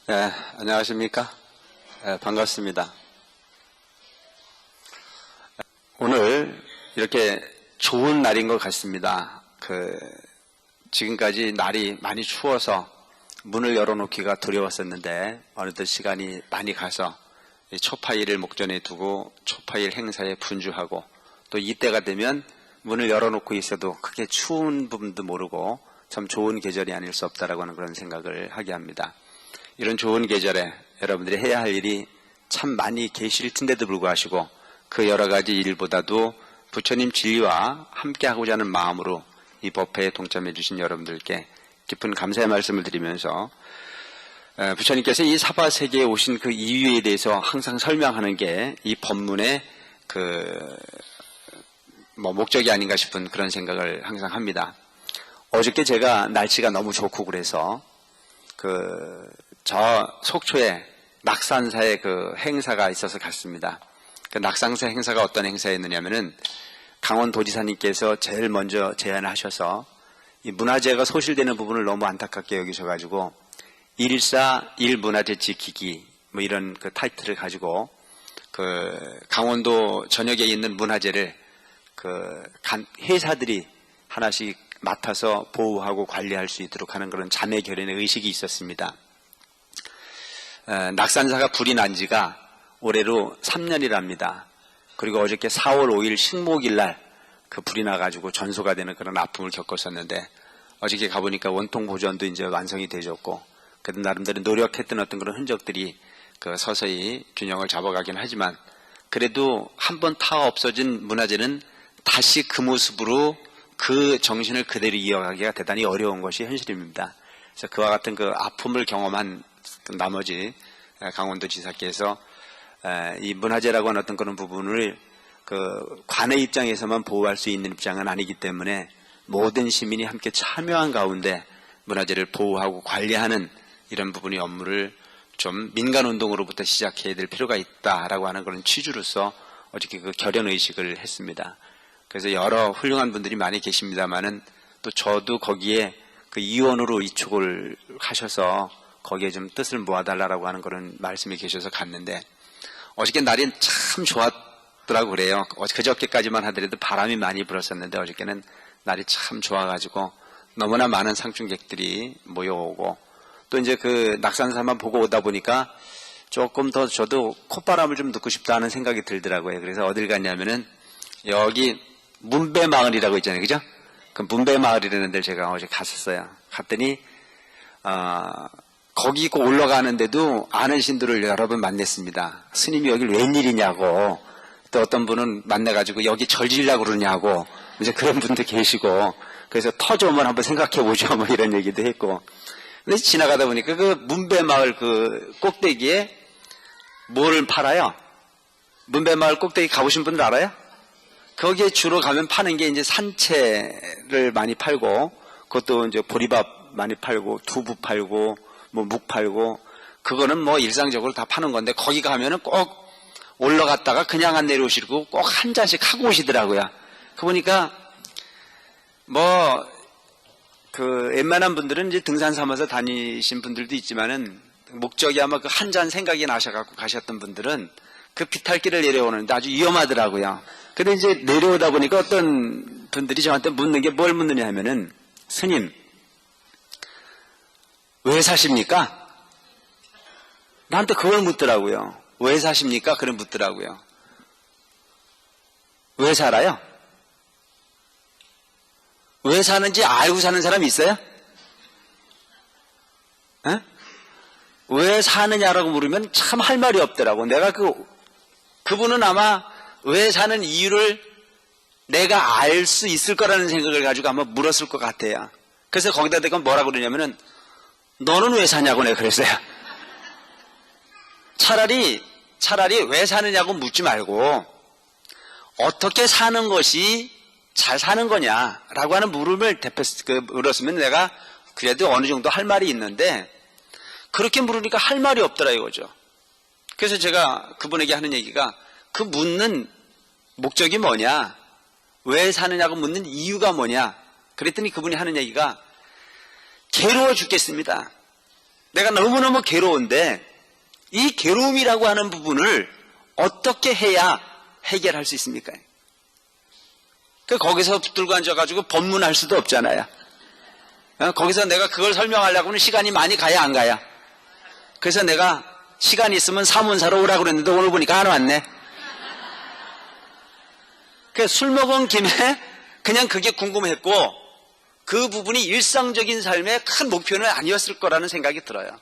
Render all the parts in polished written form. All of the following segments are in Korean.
네, 안녕하십니까? 네, 반갑습니다. 오늘 이렇게 좋은 날인 것 같습니다. 지금까지 날이 많이 추워서 문을 열어놓기가 두려웠었는데 어느덧 시간이 많이 가서 초파일을 목전에 두고 초파일 행사에 분주하고 또 이때가 되면 문을 열어놓고 있어도 크게 추운 부분도 모르고 참 좋은 계절이 아닐 수 없다라고 하는 그런 생각을 하게 합니다. 이런 좋은 계절에 여러분들이 해야 할 일이 참 많이 계실 텐데도 불구하고 그 여러 가지 일보다도 부처님 진리와 함께하고자 하는 마음으로 이 법회에 동참해 주신 여러분들께 깊은 감사의 말씀을 드리면서 부처님께서 이 사바세계에 오신 그 이유에 대해서 항상 설명하는 게 이 법문의 목적이 아닌가 싶은 그런 생각을 항상 합니다. 어저께 제가 날씨가 너무 좋고 그래서 저 속초에 낙산사의 행사가 있어서 갔습니다. 그 낙산사 행사가 어떤 행사였느냐면은 강원도지사님께서 제일 먼저 제안을 하셔서 이 문화재가 소실되는 부분을 너무 안타깝게 여기셔가지고 114 1문화재 지키기 이런 타이틀을 가지고 강원도 전역에 있는 문화재를 회사들이 하나씩 맡아서 보호하고 관리할 수 있도록 하는 그런 자매 결연의 의식이 있었습니다. 낙산사가 불이 난 지가 올해로 3년이랍니다. 그리고 어저께 4월 5일 식목일 날 불이 나가지고 전소가 되는 그런 아픔을 겪었었는데 어저께 가보니까 원통 보존도 이제 완성이 되졌고 그래도 나름대로 노력했던 어떤 그런 흔적들이 서서히 균형을 잡아가긴 하지만 그래도 한번 타 없어진 문화재는 다시 그 모습으로 그 정신을 그대로 이어가기가 대단히 어려운 것이 현실입니다. 그래서 그와 같은 아픔을 경험한 나머지 강원도지사께서 이 문화재라고 하는 어떤 그런 부분을 관의 입장에서만 보호할 수 있는 입장은 아니기 때문에 모든 시민이 함께 참여한 가운데 문화재를 보호하고 관리하는 이런 부분의 업무를 좀 민간운동으로부터 시작해야 될 필요가 있다라고 하는 그런 취지로서 어저께 결연의식을 했습니다. 그래서 여러 훌륭한 분들이 많이 계십니다만은 또 저도 거기에 이원으로 이축을 하셔서 거기에 좀 뜻을 모아달라고 하는 그런 말씀이 계셔서 갔는데 어저께 날이 참 좋았더라고 그래요. 그저께까지만 하더라도 바람이 많이 불었었는데 어저께는 날이 참 좋아가지고 너무나 많은 상중객들이 모여오고 또 이제 낙산사만 보고 오다 보니까 조금 더 저도 콧바람을 좀 듣고 싶다는 생각이 들더라고요. 그래서 어딜 갔냐면은 여기 문배마을이라고 있잖아요. 그죠? 그 문배마을이라는 데를 제가 어제 갔었어요. 갔더니 거기 올라가는데도 아는 신들을 여러 번 만났습니다. 스님이 여길 웬일이냐고 또 어떤 분은 만나가지고 여기 절지려고 그러냐고 이제 그런 분도 계시고 그래서 터좀 한번 생각해보죠 뭐 이런 얘기도 했고 근데 지나가다 보니까 문배마을 꼭대기에 뭘 팔아요? 문배마을 꼭대기 가보신 분들 알아요? 거기에 주로 가면 파는 게 이제 산채를 많이 팔고 그것도 이제 보리밥 많이 팔고 두부 팔고 묵 팔고 그거는 일상적으로 다 파는 건데 거기 가면은 꼭 올라갔다가 그냥 안 내려오시고 꼭 한 잔씩 하고 오시더라고요. 그 보니까 웬만한 분들은 이제 등산 삼아서 다니신 분들도 있지만은 목적이 아마 한 잔 생각이 나셔갖고 가셨던 분들은 비탈길을 내려오는데 아주 위험하더라고요. 근데 이제 내려오다 보니까 어떤 분들이 저한테 묻는 게 뭘 묻느냐 하면은 스님 왜 사십니까? 나한테 그걸 묻더라고요. 왜 사십니까? 그걸 묻더라고요. 왜 살아요? 왜 사는지 알고 사는 사람 있어요? 에? 왜 사느냐라고 물으면 참 할 말이 없더라고. 내가 그분은 아마 왜 사는 이유를 내가 알 수 있을 거라는 생각을 가지고 아마 물었을 것 같아요. 그래서 거기다 대고 뭐라고 그러냐면은 너는 왜 사냐고 내가 그랬어요. 차라리 왜 사느냐고 묻지 말고 어떻게 사는 것이 잘 사는 거냐라고 하는 물음을 물었으면 내가 그래도 어느 정도 할 말이 있는데 그렇게 물으니까 할 말이 없더라 이거죠. 그래서 제가 그분에게 하는 얘기가 묻는 목적이 뭐냐, 왜 사느냐고 묻는 이유가 뭐냐 그랬더니 그분이 하는 얘기가 괴로워 죽겠습니다. 내가 너무너무 괴로운데 이 괴로움이라고 하는 부분을 어떻게 해야 해결할 수 있습니까? 거기서 붙들고 앉아가지고 법문할 수도 없잖아요. 거기서 내가 그걸 설명하려고 하면 시간이 많이 가야 안 가야. 그래서 내가 시간이 있으면 사문사로 오라고 그랬는데 오늘 보니까 안 왔네. 술 먹은 김에 그냥 그게 궁금했고 그 부분이 일상적인 삶의 큰 목표는 아니었을 거라는 생각이 들어요.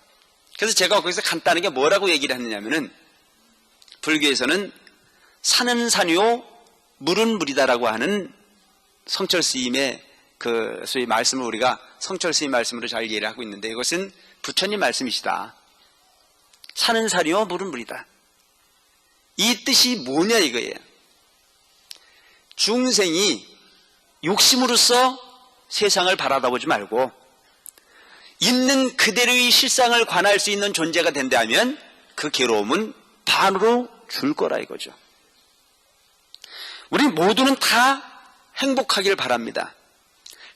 그래서 제가 거기서 간단하게 뭐라고 얘기를 했느냐면은 불교에서는 산은 산이요 물은 물이다라고 하는 성철 스님의 그 소위 말씀을 우리가 성철 스님 말씀으로 잘 이해를 하고 있는데 이것은 부처님 말씀이시다. 산은 산이요 물은 물이다. 이 뜻이 뭐냐 이거예요. 중생이 욕심으로써 세상을 바라다보지 말고 있는 그대로의 실상을 관할 수 있는 존재가 된다면 그 괴로움은 반으로 줄 거라 이거죠. 우리 모두는 다 행복하길 바랍니다.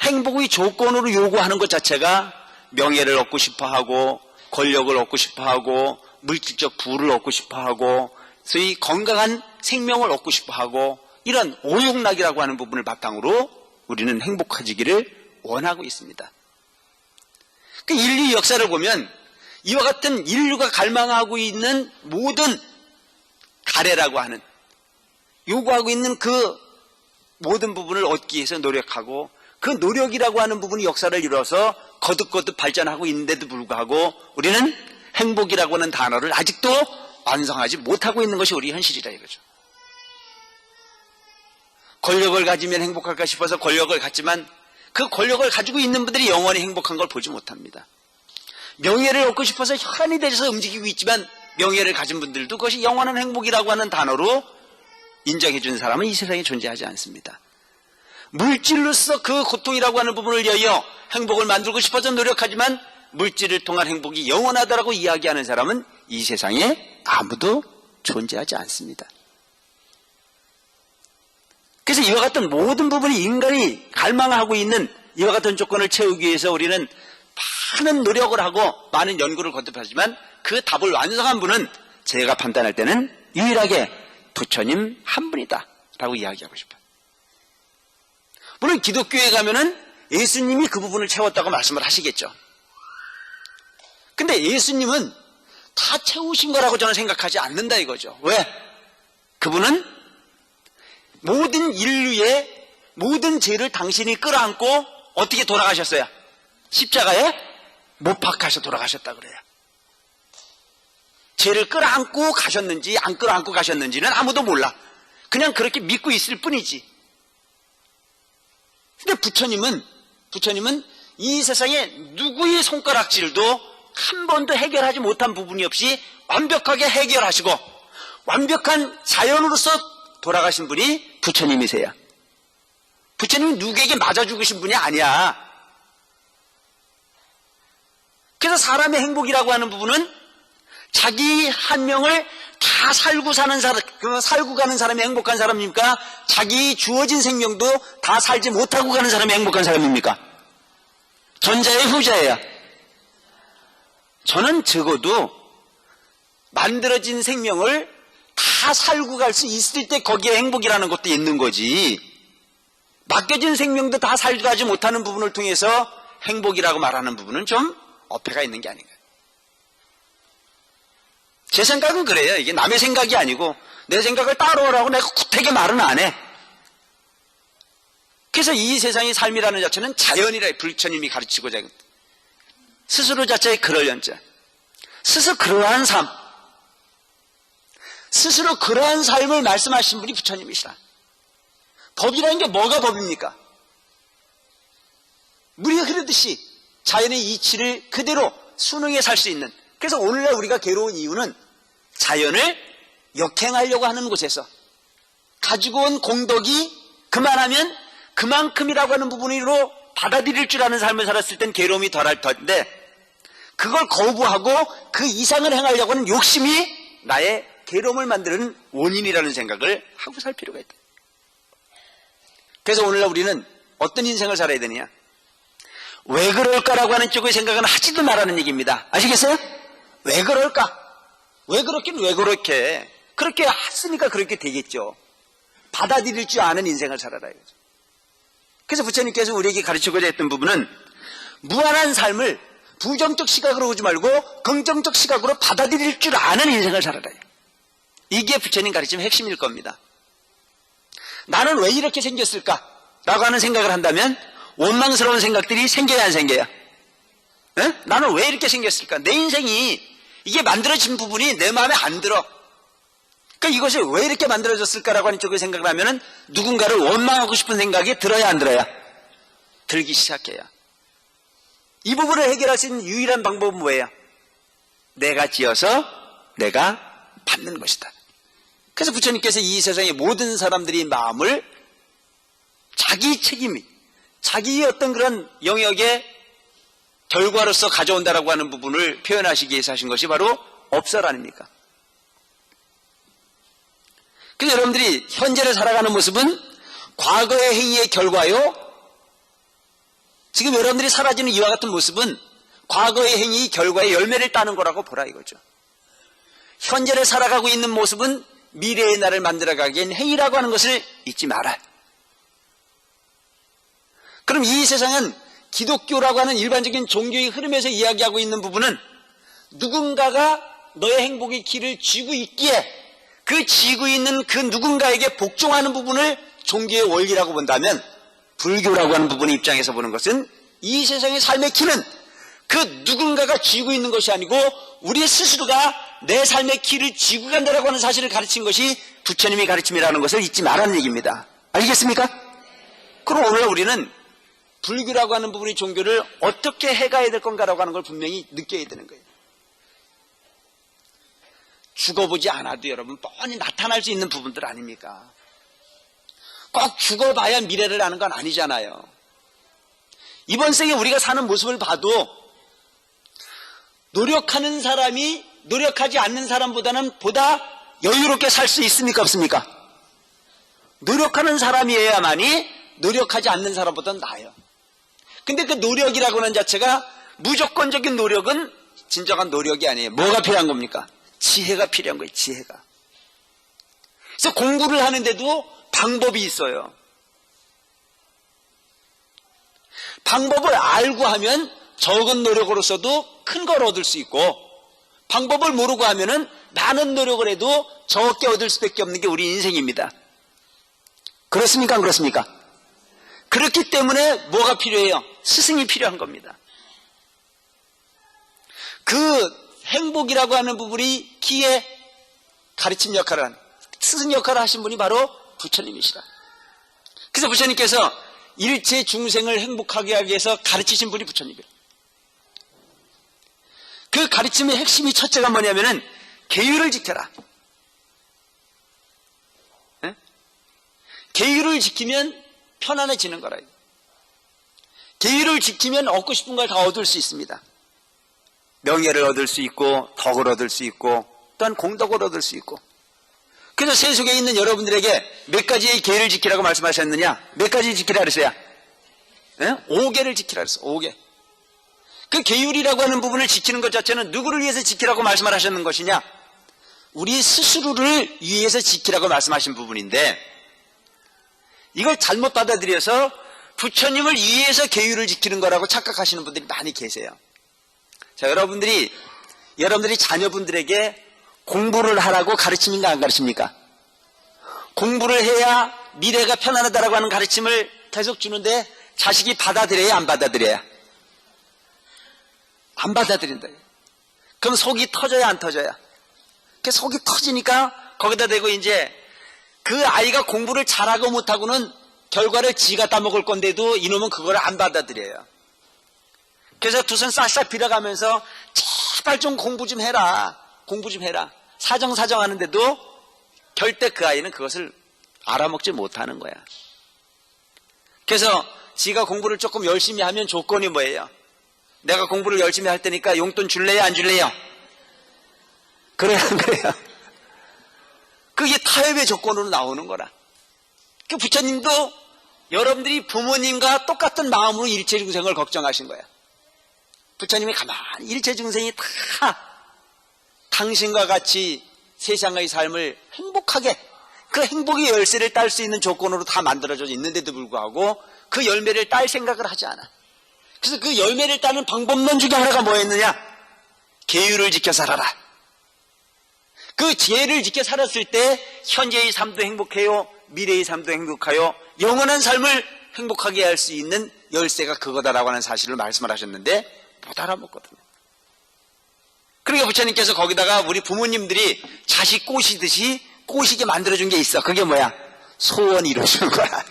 행복의 조건으로 요구하는 것 자체가 명예를 얻고 싶어하고 권력을 얻고 싶어하고 물질적 부를 얻고 싶어하고 소위 건강한 생명을 얻고 싶어하고 이런 오욕락이라고 하는 부분을 바탕으로 우리는 행복해지기를 원하고 있습니다. 그 인류 역사를 보면 이와 같은 인류가 갈망하고 있는 모든 가래라고 하는 요구하고 있는 그 모든 부분을 얻기 위해서 노력하고 그 노력이라고 하는 부분이 역사를 이뤄서 거듭거듭 발전하고 있는데도 불구하고 우리는 행복이라고 하는 단어를 아직도 완성하지 못하고 있는 것이 우리 현실이라 이거죠. 권력을 가지면 행복할까 싶어서 권력을 갖지만 그 권력을 가지고 있는 분들이 영원히 행복한 걸 보지 못합니다. 명예를 얻고 싶어서 혈안이 되어서 움직이고 있지만 명예를 가진 분들도 그것이 영원한 행복이라고 하는 단어로 인정해 주는 사람은 이 세상에 존재하지 않습니다. 물질로서 그 고통이라고 하는 부분을 위하여 행복을 만들고 싶어서 노력하지만 물질을 통한 행복이 영원하다라고 이야기하는 사람은 이 세상에 아무도 존재하지 않습니다. 그래서 이와 같은 모든 부분이 인간이 갈망하고 있는 이와 같은 조건을 채우기 위해서 우리는 많은 노력을 하고 많은 연구를 거듭하지만 그 답을 완성한 분은 제가 판단할 때는 유일하게 부처님 한 분이다 라고 이야기하고 싶어요. 물론 기독교에 가면은 예수님이 그 부분을 채웠다고 말씀을 하시겠죠. 근데 예수님은 다 채우신 거라고 저는 생각하지 않는다 이거죠. 왜? 그분은 모든 인류의 모든 죄를 당신이 끌어안고 어떻게 돌아가셨어요? 십자가에 못 박혀서 돌아가셨다 그래요. 죄를 끌어안고 가셨는지 안 끌어안고 가셨는지는 아무도 몰라. 그냥 그렇게 믿고 있을 뿐이지. 근데 부처님은 이 세상에 누구의 손가락질도 한 번도 해결하지 못한 부분이 없이 완벽하게 해결하시고 완벽한 자연으로서 돌아가신 분이 부처님이세요. 부처님이 누구에게 맞아 죽으신 분이 아니야. 그래서 사람의 행복이라고 하는 부분은 자기 한 명을 다 살고 사는 사람, 살고 가는 사람이 행복한 사람입니까? 자기 주어진 생명도 다 살지 못하고 가는 사람이 행복한 사람입니까? 전자예요, 후자예요? 저는 적어도 만들어진 생명을 다 살고 갈 수 있을 때 거기에 행복이라는 것도 있는 거지. 맡겨진 생명도 다 살고 가지 못하는 부분을 통해서 행복이라고 말하는 부분은 좀 어폐가 있는 게 아닌가. 제 생각은 그래요. 이게 남의 생각이 아니고 내 생각을 따라오라고 내가 구태게 말은 안 해. 그래서 이 세상의 삶이라는 자체는 자연이라 부처님이 가르치고자 스스로 자체의 그러려자 스스로 그러한 삶, 스스로 그러한 삶을 말씀하신 분이 부처님이시라. 법이라는 게 뭐가 법입니까? 물이 흐르듯이 자연의 이치를 그대로 순응해 살 수 있는. 그래서 오늘날 우리가 괴로운 이유는 자연을 역행하려고 하는 곳에서 가지고 온 공덕이 그만하면 그만큼이라고 하는 부분으로 받아들일 줄 아는 삶을 살았을 땐 괴로움이 덜할 텐데 그걸 거부하고 그 이상을 행하려고 하는 욕심이 나의 괴로움을 만드는 원인이라는 생각을 하고 살 필요가 있다. 그래서 오늘날 우리는 어떤 인생을 살아야 되느냐? 왜 그럴까라고 하는 쪽의 생각은 하지도 말라는 얘기입니다. 아시겠어요? 왜 그럴까? 왜 그렇긴 왜 그렇게? 그렇게 했으니까 그렇게 되겠죠. 받아들일 줄 아는 인생을 살아라 이거죠. 그래서 부처님께서 우리에게 가르치고자 했던 부분은 무한한 삶을 부정적 시각으로 보지 말고 긍정적 시각으로 받아들일 줄 아는 인생을 살아라. 이게 부처님 가르침의 핵심일 겁니다. 나는 왜 이렇게 생겼을까? 라고 하는 생각을 한다면 원망스러운 생각들이 생겨야 안 생겨요? 에? 나는 왜 이렇게 생겼을까? 내 인생이 이게 만들어진 부분이 내 마음에 안 들어. 그러니까 이것이 왜 이렇게 만들어졌을까라고 하는 쪽에 생각을 하면은 누군가를 원망하고 싶은 생각이 들어야 안 들어야? 들기 시작해요. 이 부분을 해결할 수 있는 유일한 방법은 뭐예요? 내가 지어서 내가 받는 것이다. 그래서 부처님께서 이 세상의 모든 사람들의 마음을 자기 책임이, 자기의 어떤 그런 영역의 결과로서 가져온다라고 하는 부분을 표현하시기 위해서 하신 것이 바로 업설 아닙니까? 그래서 여러분들이 현재를 살아가는 모습은 과거의 행위의 결과요. 지금 여러분들이 사라지는 이와 같은 모습은 과거의 행위 결과의 열매를 따는 거라고 보라 이거죠. 현재를 살아가고 있는 모습은 미래의 나를 만들어가기엔 행위라고 하는 것을 잊지 마라. 그럼 이 세상은 기독교라고 하는 일반적인 종교의 흐름에서 이야기하고 있는 부분은 누군가가 너의 행복의 길을 쥐고 있기에 그 쥐고 있는 그 누군가에게 복종하는 부분을 종교의 원리라고 본다면 불교라고 하는 부분의 입장에서 보는 것은 이 세상의 삶의 키는 그 누군가가 쥐고 있는 것이 아니고 우리 스스로가 내 삶의 키를 쥐고 간다라고 하는 사실을 가르친 것이 부처님의 가르침이라는 것을 잊지 말라는 얘기입니다. 알겠습니까? 그럼 오늘 우리는 불교라고 하는 부분의 종교를 어떻게 해가야 될 건가라고 하는 걸 분명히 느껴야 되는 거예요. 죽어보지 않아도 여러분 뻔히 나타날 수 있는 부분들 아닙니까? 꼭 죽어봐야 미래를 아는 건 아니잖아요. 이번 생에 우리가 사는 모습을 봐도 노력하는 사람이 노력하지 않는 사람보다는 보다 여유롭게 살 수 있습니까? 없습니까? 노력하는 사람이어야만이 노력하지 않는 사람보다는 나아요. 근데 그 노력이라고 하는 자체가 무조건적인 노력은 진정한 노력이 아니에요. 뭐가 필요한 겁니까? 지혜가 필요한 거예요. 지혜가. 그래서 공부를 하는데도 방법이 있어요. 방법을 알고 하면 적은 노력으로서도 큰 걸 얻을 수 있고 방법을 모르고 하면은 많은 노력을 해도 적게 얻을 수밖에 없는 게 우리 인생입니다. 그렇습니까? 안 그렇습니까? 그렇기 때문에 뭐가 필요해요? 스승이 필요한 겁니다. 그 행복이라고 하는 부분이 키에 가르침 역할을 한 스승 역할을 하신 분이 바로 부처님이시라. 그래서 부처님께서 일체 중생을 행복하게 하기 위해서 가르치신 분이 부처님이에요. 그 가르침의 핵심이 첫째가 뭐냐면은 계율을 지켜라. 네? 계율을 지키면 편안해지는 거라. 계율을 지키면 얻고 싶은 걸 다 얻을 수 있습니다. 명예를 얻을 수 있고 덕을 얻을 수 있고 또한 공덕을 얻을 수 있고. 그래서 세속에 있는 여러분들에게 몇 가지의 계율을 지키라고 말씀하셨느냐? 몇 가지 지키라 그랬어요? 네? 5개를 지키라 그랬어요. 5개. 그 계율이라고 하는 부분을 지키는 것 자체는 누구를 위해서 지키라고 말씀을 하셨는 것이냐? 우리 스스로를 위해서 지키라고 말씀하신 부분인데 이걸 잘못 받아들여서 부처님을 위해서 계율을 지키는 거라고 착각하시는 분들이 많이 계세요. 자, 여러분들이 자녀분들에게 공부를 하라고 가르칩니까? 안 가르칩니까? 공부를 해야 미래가 편안하다라고 하는 가르침을 계속 주는데 자식이 받아들여야 안 받아들여야? 안 받아들인다. 그럼 속이 터져야 안 터져야? 그 속이 터지니까 거기다 대고 이제 그 아이가 공부를 잘하고 못하고는 결과를 지가 따먹을 건데도 이놈은 그걸 안 받아들여요. 그래서 두 손 싹싹 빌어가면서 제발 좀 공부 좀 해라. 공부 좀 해라. 사정사정 하는데도 절대 그 아이는 그것을 알아먹지 못하는 거야. 그래서 지가 공부를 조금 열심히 하면 조건이 뭐예요? 내가 공부를 열심히 할 테니까 용돈 줄래요? 안 줄래요? 그래요? 안 그래요? 그게 타협의 조건으로 나오는 거라. 그 부처님도 여러분들이 부모님과 똑같은 마음으로 일체중생을 걱정하신 거예요. 부처님이 가만히 일체중생이 다 당신과 같이 세상의 삶을 행복하게, 그 행복의 열쇠를 딸 수 있는 조건으로 다 만들어져 있는데도 불구하고 그 열매를 딸 생각을 하지 않아. 그래서 그 열매를 따는 방법론 중에 하나가 뭐였느냐? 계율을 지켜 살아라. 그 계율을 지켜 살았을 때 현재의 삶도 행복해요, 미래의 삶도 행복하여 영원한 삶을 행복하게 할 수 있는 열쇠가 그거다라고 하는 사실을 말씀을 하셨는데 못 알아먹거든요. 그러니까 부처님께서 거기다가 우리 부모님들이 자식 꼬시듯이 꼬시게 만들어준 게 있어. 그게 뭐야? 소원 이루어주는 거야.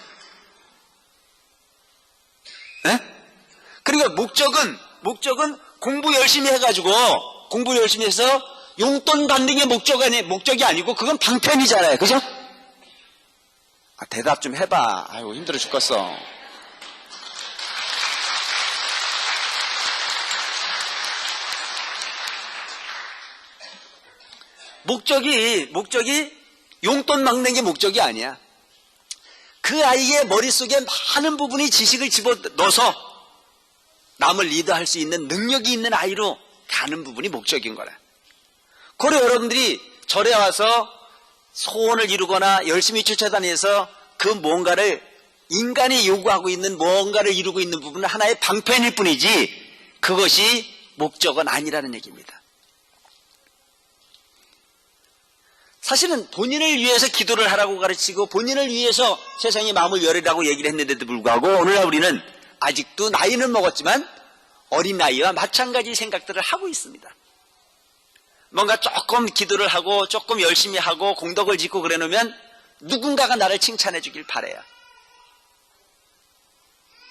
네? 그러니까 목적은 공부 열심히 해가지고 공부 열심히 해서 용돈 받는 게 목적이 아니고 그건 방편이잖아요. 그죠? 대답 좀 해봐. 아이고 힘들어 죽겠어. 목적이 용돈 막는 게 목적이 아니야. 그 아이의 머릿속에 많은 부분이 지식을 집어넣어서 남을 리드할 수 있는 능력이 있는 아이로 가는 부분이 목적인 거라. 그래 여러분들이 절에 와서 소원을 이루거나 열심히 쫓아다니면서 그 뭔가를 인간이 요구하고 있는 뭔가를 이루고 있는 부분은 하나의 방편일 뿐이지 그것이 목적은 아니라는 얘기입니다. 사실은 본인을 위해서 기도를 하라고 가르치고 본인을 위해서 세상의 마음을 열으라고 얘기를 했는데도 불구하고 오늘날 우리는 아직도 나이는 먹었지만 어린 나이와 마찬가지 생각들을 하고 있습니다. 뭔가 조금 기도를 하고 조금 열심히 하고 공덕을 짓고 그래 놓으면 누군가가 나를 칭찬해 주길 바라요.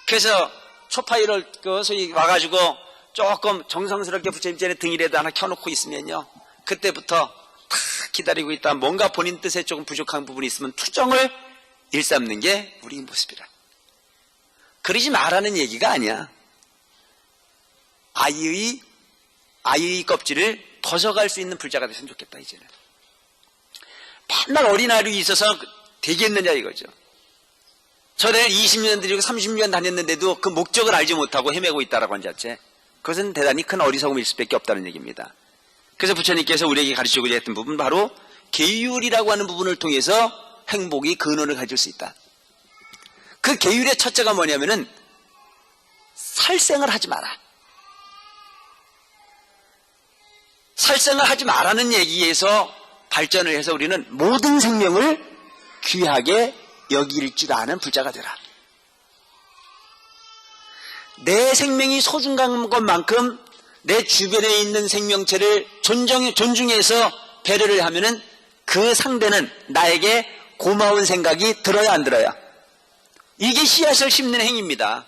그래서 초파이를 소위 와가지고 조금 정성스럽게 부처님 전에 등이라도 하나 켜놓고 있으면요, 그때부터 다 기다리고 있다. 뭔가 본인 뜻에 조금 부족한 부분이 있으면 투정을 일삼는 게 우리 모습이라. 그러지 말라는 얘기가 아니야. 아이의 껍질을 벗어갈 수 있는 불자가 됐으면 좋겠다. 이제는 맨날 어린아이로 있어서 되겠느냐 이거죠. 절에 20년 들이고 30년 다녔는데도 그 목적을 알지 못하고 헤매고 있다라고 한 자체, 그것은 대단히 큰 어리석음일 수밖에 없다는 얘기입니다. 그래서 부처님께서 우리에게 가르치고자 했던 부분, 바로 계율이라고 하는 부분을 통해서 행복이 근원을 가질 수 있다. 그 계율의 첫째가 뭐냐면은 살생을 하지 마라. 살생을 하지 말라는 얘기에서 발전을 해서 우리는 모든 생명을 귀하게 여길 줄 아는 불자가 되라. 내 생명이 소중한 것만큼 내 주변에 있는 생명체를 존중해서 배려를 하면은 그 상대는 나에게 고마운 생각이 들어야 안 들어야? 이게 씨앗을 심는 행위입니다.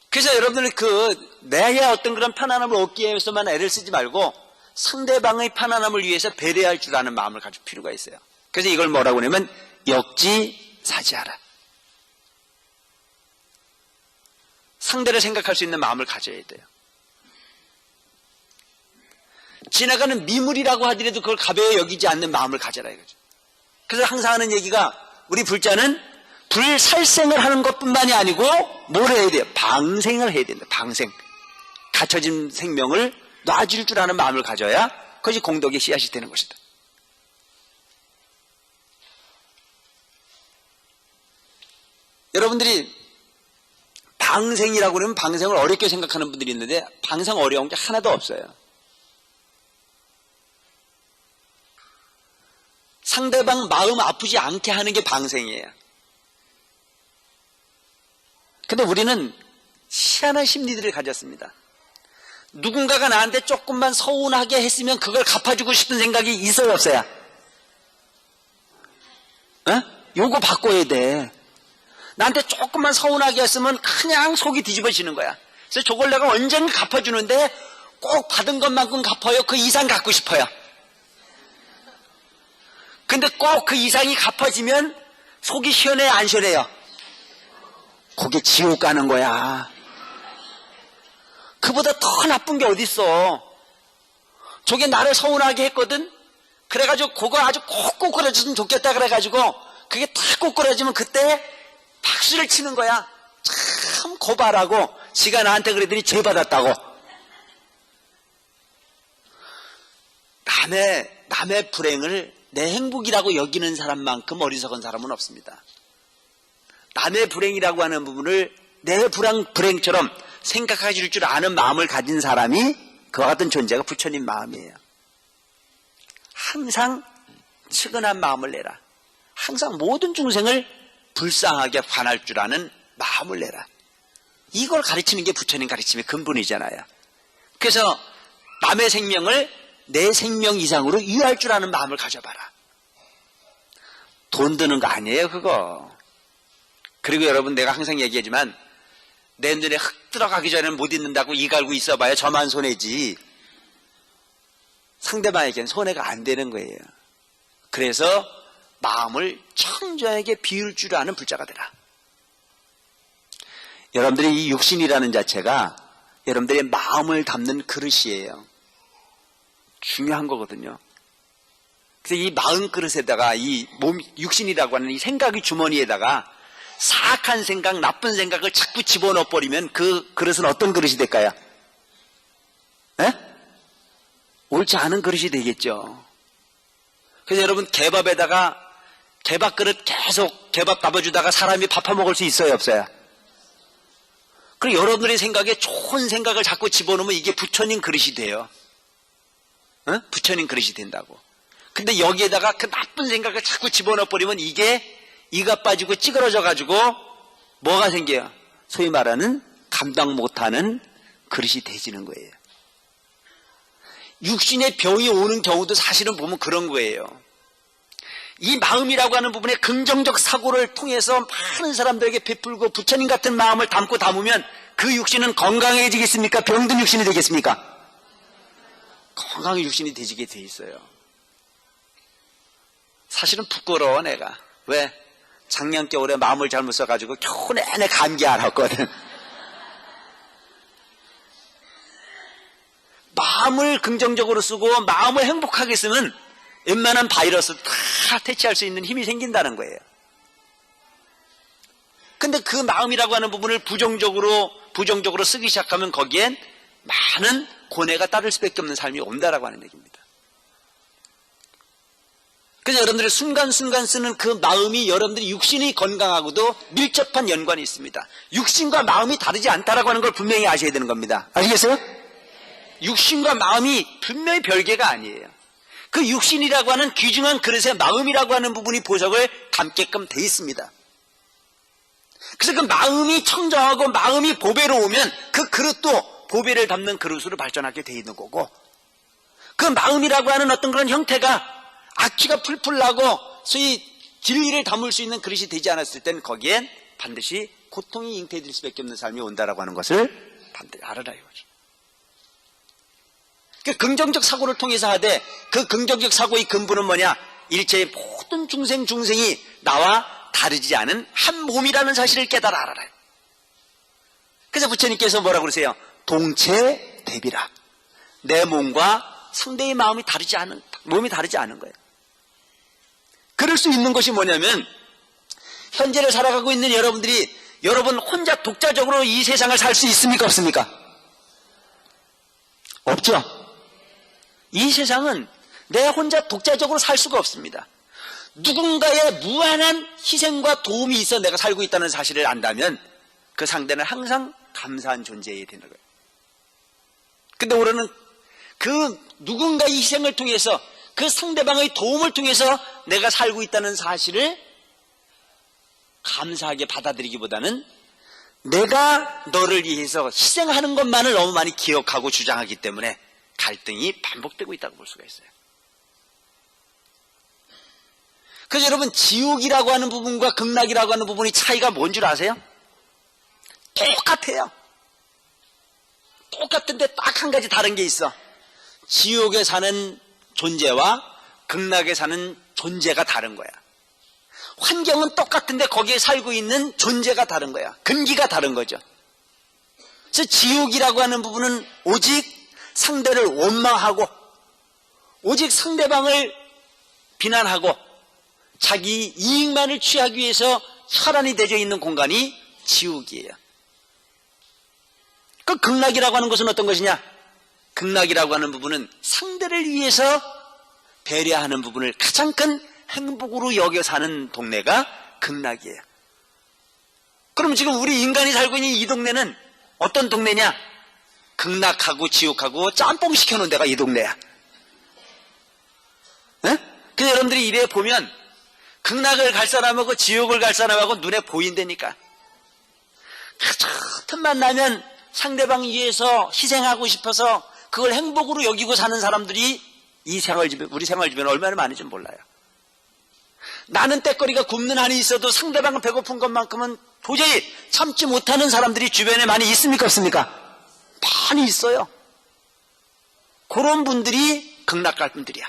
그래서 여러분들 내의 어떤 그런 편안함을 얻기 위해서만 애를 쓰지 말고 상대방의 편안함을 위해서 배려할 줄 아는 마음을 가질 필요가 있어요. 그래서 이걸 뭐라고 하냐면 역지사지하라. 상대를 생각할 수 있는 마음을 가져야 돼요. 지나가는 미물이라고 하더라도 그걸 가벼이 여기지 않는 마음을 가져라 이거죠. 그래서 항상 하는 얘기가, 우리 불자는 불살생을 하는 것뿐만이 아니고 뭘 해야 돼요? 방생을 해야 된다. 방생. 갇혀진 생명을 놔줄 줄 아는 마음을 가져야 그것이 공덕의 씨앗이 되는 것이다. 여러분들이 방생이라고 그러면 방생을 어렵게 생각하는 분들이 있는데 방생 어려운 게 하나도 없어요. 상대방 마음 아프지 않게 하는 게 방생이에요. 근데 우리는 희한한 심리들을 가졌습니다. 누군가가 나한테 조금만 서운하게 했으면 그걸 갚아주고 싶은 생각이 있어요, 없어요? 어? 요거 바꿔야 돼. 나한테 조금만 서운하게 했으면 그냥 속이 뒤집어지는 거야. 그래서 저걸 내가 언젠가 갚아주는데 꼭 받은 것만큼 갚아요. 그 이상 갖고 싶어요. 근데 꼭 그 이상이 갚아지면 속이 시원해, 안 시원해요? 그게 지옥 가는 거야. 그보다 더 나쁜 게 어딨어. 저게 나를 서운하게 했거든? 그래가지고 그거 아주 꼭 꼬꾸라졌으면 좋겠다 그래가지고 그게 다 꼬꾸라지면 그때 박수를 치는 거야. 참 고발하고 지가 나한테 그러더니 죄 받았다고. 남의 불행을 내 행복이라고 여기는 사람만큼 어리석은 사람은 없습니다. 남의 불행이라고 하는 부분을 내 불행처럼 생각하실 줄 아는 마음을 가진 사람이 그와 같은 존재가 부처님 마음이에요. 항상 측은한 마음을 내라. 항상 모든 중생을 불쌍하게 관할 줄 아는 마음을 내라. 이걸 가르치는 게 부처님 가르침의 근본이잖아요. 그래서 남의 생명을 내 생명 이상으로 이해할 줄 아는 마음을 가져봐라. 돈 드는 거 아니에요 그거. 그리고 여러분 내가 항상 얘기하지만 내 눈에 흙 들어가기 전에는 못 잊는다고 이 갈고 있어봐야 저만 손해지 상대방에겐 손해가 안 되는 거예요. 그래서 마음을 청정하게 비울 줄 아는 불자가 되라. 여러분들이 이 육신이라는 자체가 여러분들의 마음을 담는 그릇이에요. 중요한 거거든요. 그래서 이 마음 그릇에다가 이 육신이라고 하는 이 생각의 주머니에다가 사악한 생각, 나쁜 생각을 자꾸 집어넣어 버리면 그 그릇은 어떤 그릇이 될까요? 에? 옳지 않은 그릇이 되겠죠. 그래서 여러분 개밥에다가 개밥 그릇 계속 개밥 담아주다가 사람이 밥 퍼먹을 수 있어요 없어요? 그리고 여러분들의 생각에 좋은 생각을 자꾸 집어넣으면 이게 부처님 그릇이 돼요. 어? 부처님 그릇이 된다고. 근데 여기에다가 그 나쁜 생각을 자꾸 집어넣어 버리면 이게 이가 빠지고 찌그러져 가지고 뭐가 생겨요? 소위 말하는 감당 못하는 그릇이 되지는 거예요. 육신의 병이 오는 경우도 사실은 보면 그런 거예요. 이 마음이라고 하는 부분에 긍정적 사고를 통해서 많은 사람들에게 베풀고 부처님 같은 마음을 담으면 그 육신은 건강해지겠습니까? 병든 육신이 되겠습니까? 건강한 육신이 되지게 돼 있어요. 사실은 부끄러워 내가. 왜? 작년 겨울에 마음을 잘못 써가지고 겨우 내내 감기 앓았거든. 마음을 긍정적으로 쓰고 마음을 행복하게 쓰면 웬만한 바이러스 다 퇴치할 수 있는 힘이 생긴다는 거예요. 근데 그 마음이라고 하는 부분을 부정적으로 쓰기 시작하면 거기엔 많은 고뇌가 따를 수밖에 없는 삶이 온다라고 하는 얘기입니다. 그래서 여러분들이 순간순간 쓰는 그 마음이 여러분들이 육신이 건강하고도 밀접한 연관이 있습니다. 육신과 마음이 다르지 않다라고 하는 걸 분명히 아셔야 되는 겁니다. 아시겠어요? 육신과 마음이 분명히 별개가 아니에요. 그 육신이라고 하는 귀중한 그릇에 마음이라고 하는 부분이 보석을 담게끔 돼 있습니다. 그래서 그 마음이 청정하고 마음이 보배로우면 그 그릇도 보배를 담는 그릇으로 발전하게 돼 있는 거고, 그 마음이라고 하는 어떤 그런 형태가 악취가 풀풀 나고 소위 진리를 담을 수 있는 그릇이 되지 않았을 때는 거기엔 반드시 고통이 잉태될 수밖에 없는 삶이 온다라고 하는 것을 반드시 알아라 이거죠. 그 긍정적 사고를 통해서 하되 그 긍정적 사고의 근본은 뭐냐? 일체의 모든 중생이 나와 다르지 않은 한 몸이라는 사실을 깨달아 알아라. 그래서 부처님께서 뭐라고 그러세요? 동체대비라. 내 몸과 상대의 마음이 다르지 않은 거예요. 그럴 수 있는 것이 뭐냐면 현재를 살아가고 있는 여러분 혼자 독자적으로 이 세상을 살 수 있습니까? 없습니까? 없죠. 이 세상은 내 혼자 독자적으로 살 수가 없습니다. 누군가의 무한한 희생과 도움이 있어 내가 살고 있다는 사실을 안다면 그 상대는 항상 감사한 존재여야 되는 거예요. 근데 우리는 그 누군가의 희생을 통해서 그 상대방의 도움을 통해서 내가 살고 있다는 사실을 감사하게 받아들이기보다는 내가 너를 위해서 희생하는 것만을 너무 많이 기억하고 주장하기 때문에 갈등이 반복되고 있다고 볼 수가 있어요. 그래서 여러분 지옥이라고 하는 부분과 극락이라고 하는 부분의 차이가 뭔 줄 아세요? 똑같아요. 똑같은데 딱 한 가지 다른 게 있어. 지옥에 사는 존재와 극락에 사는 존재가 다른 거야. 환경은 똑같은데 거기에 살고 있는 존재가 다른 거야. 근기가 다른 거죠. 그래서 지옥이라고 하는 부분은 오직 상대를 원망하고 오직 상대방을 비난하고 자기 이익만을 취하기 위해서 혈안이 되어 있는 공간이 지옥이에요. 그 극락이라고 하는 것은 어떤 것이냐? 극락이라고 하는 부분은 상대를 위해서 배려하는 부분을 가장 큰 행복으로 여겨 사는 동네가 극락이에요. 그럼 지금 우리 인간이 살고 있는 이 동네는 어떤 동네냐? 극락하고 지옥하고 짬뽕 시켜놓은 데가 이 동네야. 그래서 여러분들이 이래 보면 극락을 갈 사람하고 지옥을 갈 사람하고 눈에 보인다니까. 틈만 나면 상대방 위해서 희생하고 싶어서 그걸 행복으로 여기고 사는 사람들이 우리 생활 주변에 얼마나 많은지 몰라요. 나는 때거리가 굶는 한이 있어도 상대방은 배고픈 것만큼은 도저히 참지 못하는 사람들이 주변에 많이 있습니까 없습니까? 많이 있어요. 그런 분들이 극락 갈 분들이야.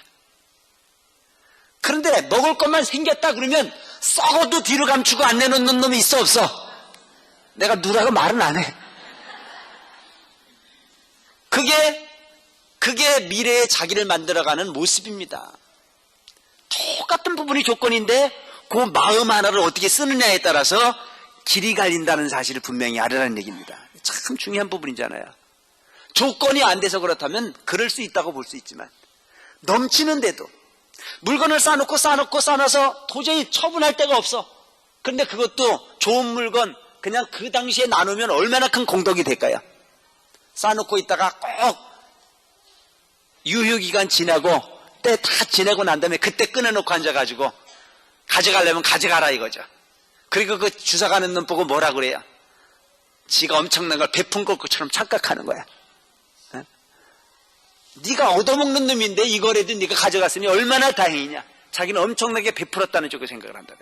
그런데 먹을 것만 생겼다 그러면 썩어도 뒤로 감추고 안 내놓는 놈이 있어 없어? 내가 누라고 말은 안 해. 그게 미래의 자기를 만들어가는 모습입니다. 똑같은 부분이 조건인데 그 마음 하나를 어떻게 쓰느냐에 따라서 길이 갈린다는 사실을 분명히 알으라는 얘기입니다. 참 중요한 부분이잖아요. 조건이 안 돼서 그렇다면 그럴 수 있다고 볼 수 있지만 넘치는데도 물건을 쌓아놔서 도저히 처분할 데가 없어. 그런데 그것도 좋은 물건 그냥 그 당시에 나누면 얼마나 큰 공덕이 될까요? 쌓아놓고 있다가 꼭 유효기간 지나고 때 다 지내고 난 다음에 그때 꺼내놓고 앉아가지고 가져가려면 가져가라 이거죠. 그리고 그 주사가는 놈 보고 뭐라 그래요? 지가 엄청난 걸 베푼 것처럼 착각하는 거야. 네가 얻어먹는 놈인데 이거라도 네가 가져갔으니 얼마나 다행이냐. 자기는 엄청나게 베풀었다는 쪽으로 생각을 한다.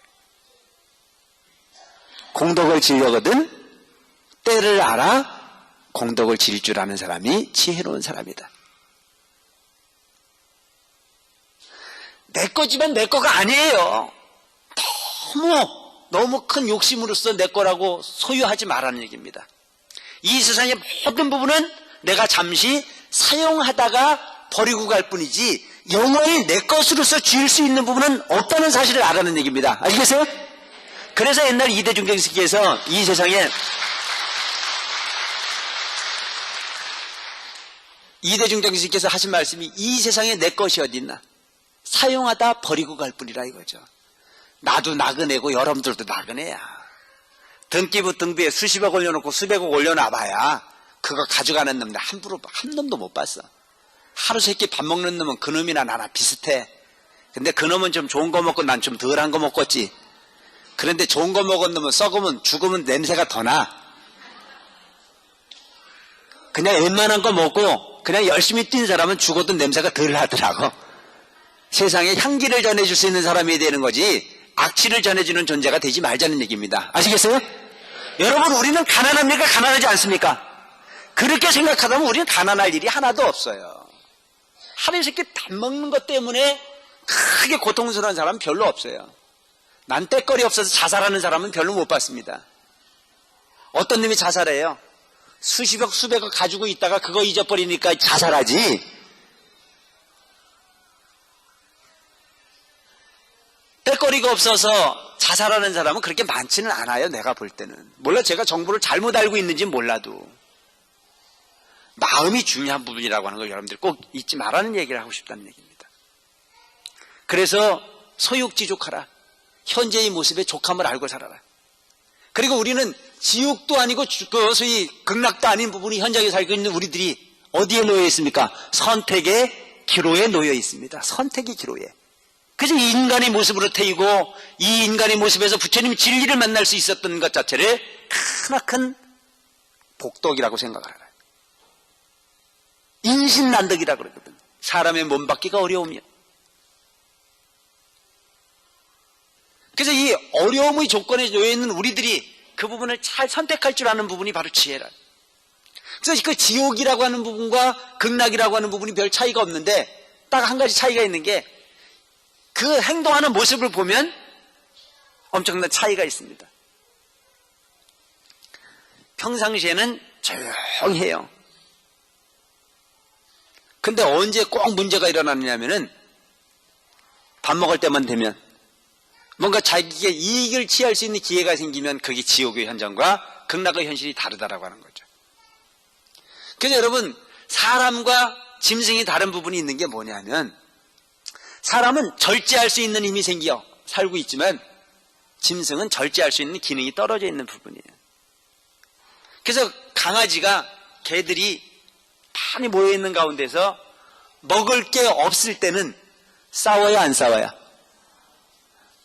공덕을 지려거든 때를 알아 공덕을 지릴 줄 아는 사람이 지혜로운 사람이다. 내 거지만 내 거가 아니에요. 너무 큰 욕심으로써 내 거라고 소유하지 말라는 얘기입니다. 이 세상의 모든 부분은 내가 잠시 사용하다가 버리고 갈 뿐이지 영원히 내 것으로서 쥐을 수 있는 부분은 없다는 사실을 알아는 얘기입니다. 아시겠어요? 그래서 옛날 이대중정식께서 이 세상에 이대중정식께서 하신 말씀이 이 세상에 내 것이 어디 있나? 사용하다 버리고 갈 뿐이라 이거죠. 나도 나그네고 여러분들도 나그네야. 등기부 등비에 수십억 올려놓고 수백억 올려놔봐야 그거 가져가는 놈들 한 놈도 못 봤어. 하루 세끼 밥 먹는 놈은 그 놈이나 나나 비슷해. 근데 그 놈은 좀 좋은 거 먹고 난 좀 덜한 거 먹겠지. 그런데 좋은 거 먹은 놈은 썩으면 죽으면 냄새가 더 나. 그냥 웬만한 거 먹고 그냥 열심히 뛴 사람은 죽어도 냄새가 덜 하더라고. 세상에 향기를 전해줄 수 있는 사람이 되는 거지 악취를 전해주는 존재가 되지 말자는 얘기입니다. 아시겠어요? 여러분 우리는 가난합니까? 가난하지 않습니까? 그렇게 생각하다면 우리는 가난할 일이 하나도 없어요. 하루에 세끼 밥 먹는 것 때문에 크게 고통스러운 사람은 별로 없어요. 난 때거리 없어서 자살하는 사람은 별로 못 봤습니다. 어떤 놈이 자살해요? 수십억 수백억 가지고 있다가 그거 잊어버리니까 자살하지. 때거리가 없어서 자살하는 사람은 그렇게 많지는 않아요. 내가 볼 때는. 몰라 제가 정보를 잘못 알고 있는지는 몰라도 마음이 중요한 부분이라고 하는 걸 여러분들 꼭 잊지 말라는 얘기를 하고 싶다는 얘기입니다. 그래서 소육지족하라. 현재의 모습의 족함을 알고 살아라. 그리고 우리는 지옥도 아니고 그 소위 극락도 아닌 부분이 현장에 살고 있는 우리들이 어디에 놓여 있습니까? 선택의 기로에 놓여 있습니다. 선택의 기로에. 그래서 이 인간의 모습으로 태이고 이 인간의 모습에서 부처님 진리를 만날 수 있었던 것 자체를 크나큰 복덕이라고 생각을 알아요. 인신난덕이라고 그러거든. 사람의 몸 받기가 어려우면. 그래서 이 어려움의 조건에 놓여 있는 우리들이 그 부분을 잘 선택할 줄 아는 부분이 바로 지혜라. 그래서 그 지옥이라고 하는 부분과 극락이라고 하는 부분이 별 차이가 없는데 딱 한 가지 차이가 있는 게 그 행동하는 모습을 보면 엄청난 차이가 있습니다. 평상시에는 조용해요. 근데 언제 꼭 문제가 일어나느냐면은 밥 먹을 때만 되면 뭔가 자기에게 이익을 취할 수 있는 기회가 생기면 그게 지옥의 현장과 극락의 현실이 다르다라고 하는 거죠. 그래서 여러분, 사람과 짐승이 다른 부분이 있는 게 뭐냐면, 사람은 절제할 수 있는 힘이 생겨 살고 있지만 짐승은 절제할 수 있는 기능이 떨어져 있는 부분이에요. 그래서 강아지가 개들이 많이 모여있는 가운데서 먹을 게 없을 때는 싸워요, 안 싸워요?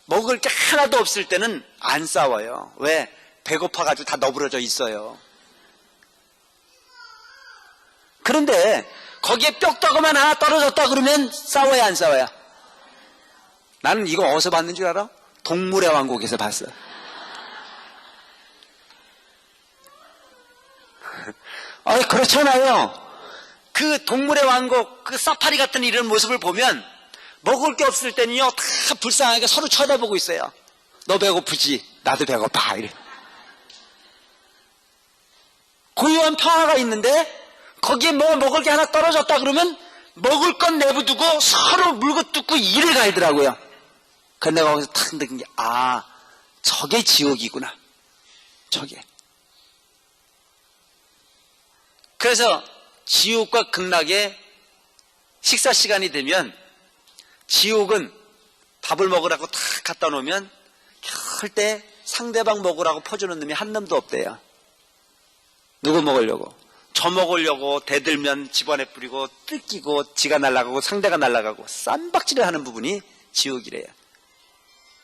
먹을 게 하나도 없을 때는 안 싸워요. 왜? 배고파가지고 다 너부러져 있어요. 그런데 거기에 뼈다구만 하나 떨어졌다 그러면 싸워요, 안 싸워요? 나는 이거 어디서 봤는 줄 알아? 동물의 왕국에서 봤어. 그렇잖아요. 그 동물의 왕국, 그 사파리 같은 이런 모습을 보면 먹을 게 없을 때는요, 다 불쌍하게 서로 쳐다보고 있어요. 너 배고프지? 나도 배고파. 이래. 고요한 평화가 있는데 거기에 뭐 먹을 게 하나 떨어졌다 그러면 먹을 건 내버두고 서로 물고 뜯고 이래 갈더라고요. 근데 내가 거기서 탁 느낀 게, 저게 지옥이구나. 저게. 그래서 지옥과 극락의 식사 시간이 되면 지옥은 밥을 먹으라고 탁 갖다 놓으면 절대 상대방 먹으라고 퍼주는 놈이 한 놈도 없대요. 누구 먹으려고? 저 먹으려고 대들면 집안에 뿌리고 뜯기고 지가 날아가고 상대가 날아가고 쌈박질을 하는 부분이 지옥이래요.